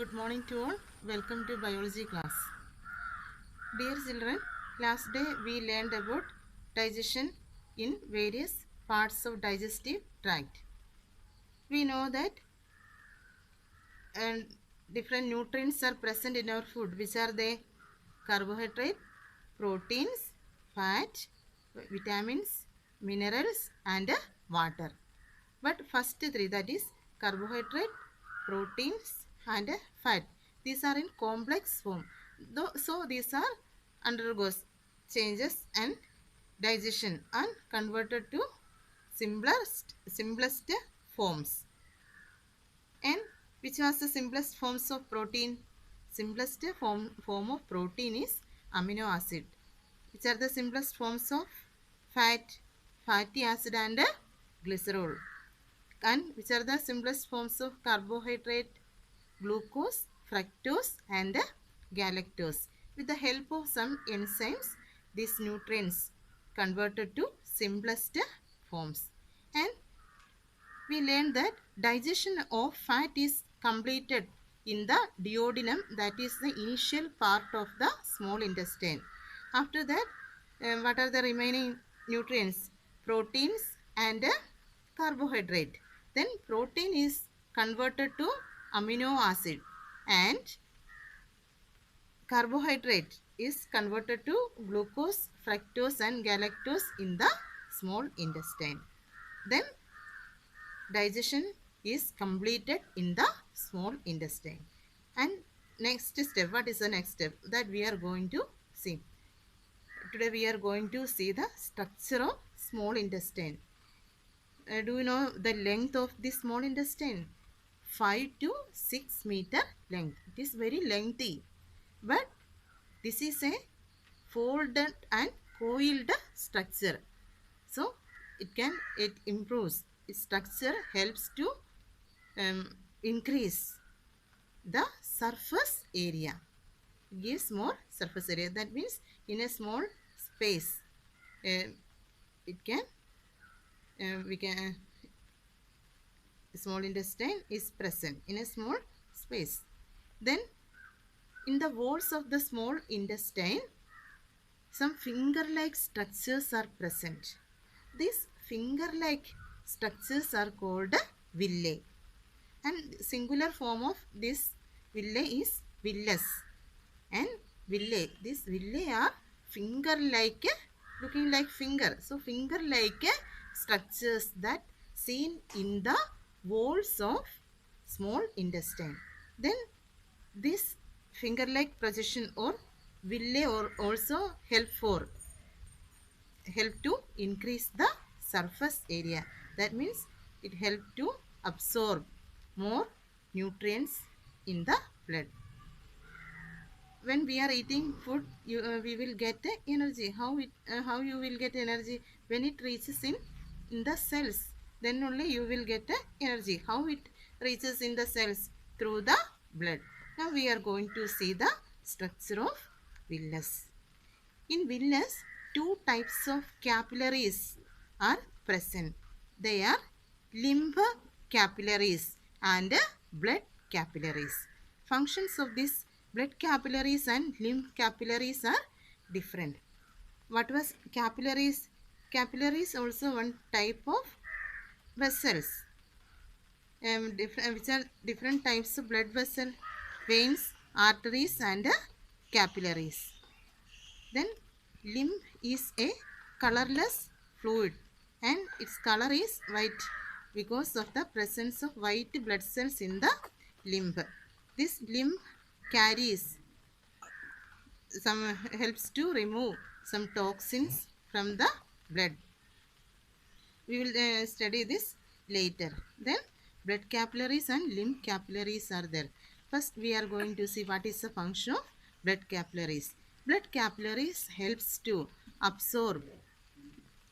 Good morning to all. Welcome to biology class. Dear children, last day we learned about digestion in various parts of digestive tract. We know that and different nutrients are present in our food. Which are they? Carbohydrate, proteins, fat, vitamins, minerals and water. But first three, that is carbohydrate, proteins and fat, these are in complex form. So these are undergoes changes and digestion and converted to simplest forms. And which was the simplest forms of protein? Simplest form of protein is amino acid. Which are the simplest forms of fat? Fatty acid and glycerol. And which are the simplest forms of carbohydrate? Glucose, fructose and galactose. With the help of some enzymes, these nutrients converted to simplest forms. And we learned that digestion of fat is completed in the duodenum, that is the initial part of the small intestine. After that, what are the remaining nutrients? Proteins and carbohydrate. Then protein is converted to amino acid and carbohydrate is converted to glucose, fructose and galactose in the small intestine. Then digestion is completed in the small intestine. And next step, what is the next step that we are going to see? Today we are going to see the structure of small intestine. Do you know the length of the small intestine? 5 to 6 meter length. It is very lengthy, but this is a folded and coiled structure. So it improves. Its structure helps to increase the surface area. It gives more surface area. That means in a small space, it can we can small intestine is present in a small space. Then in the walls of the small intestine, some finger-like structures are present. These finger-like structures are called villi. And singular form of this villi is villus. And villi, these villi are finger-like, looking like finger. So finger-like structures that seen in the walls of small intestine. Then this finger-like projection or villi or also help to increase the surface area. That means it help to absorb more nutrients in the blood. When we are eating food, we will get energy. How you will get energy? When it reaches in the cells, then only you will get energy. How it reaches in the cells? Through the blood. Now we are going to see the structure of villus. In villus, two types of capillaries are present. They are lymph capillaries and blood capillaries. Functions of these blood capillaries and lymph capillaries are different. What was capillaries? Capillaries also one type of vessels. Which are different types of blood vessel, veins, arteries and capillaries. Then lymph is a colorless fluid and its color is white because of the presence of white blood cells in the lymph. This lymph carries helps to remove some toxins from the blood. We will study this later. Then blood capillaries and lymph capillaries are there. First we are going to see what is the function of blood capillaries. Blood capillaries helps to absorb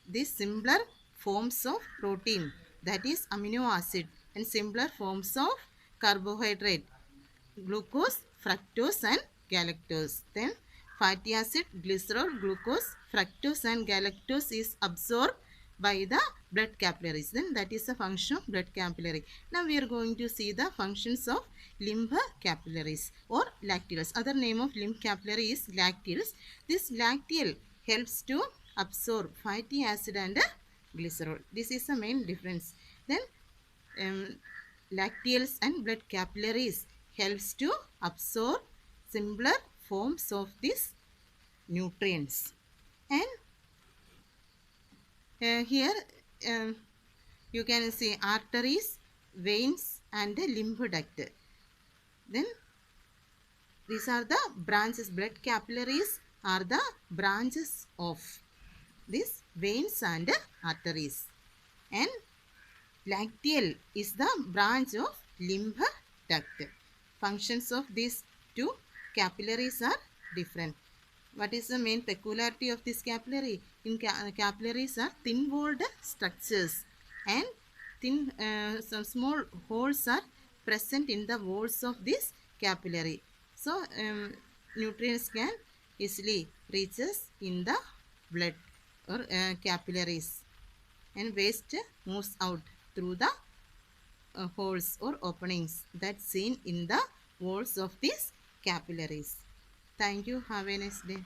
these simpler forms of protein, that is amino acid, and simpler forms of carbohydrate, glucose, fructose and galactose. Then fatty acid, glycerol, glucose, fructose and galactose is absorbed by the blood capillaries. Then that is the function of blood capillary. Now we are going to see the functions of lymph capillaries or lacteals. Other name of lymph capillary is lacteals. This lacteal helps to absorb fatty acid and glycerol. This is the main difference. Then lacteals and blood capillaries helps to absorb simpler forms of these nutrients. And here you can see arteries, veins and the lymph duct. Then these are the branches. Blood capillaries are the branches of these veins and arteries, and lacteal is the branch of lymph duct. Functions of these two capillaries are different. What is the main peculiarity of this capillary? In capillaries are thin-walled structures, and some small holes are present in the walls of this capillary. So nutrients can easily reach us in the blood or capillaries, and waste moves out through the holes or openings that seen in the walls of these capillaries. Thank you. Have a nice day.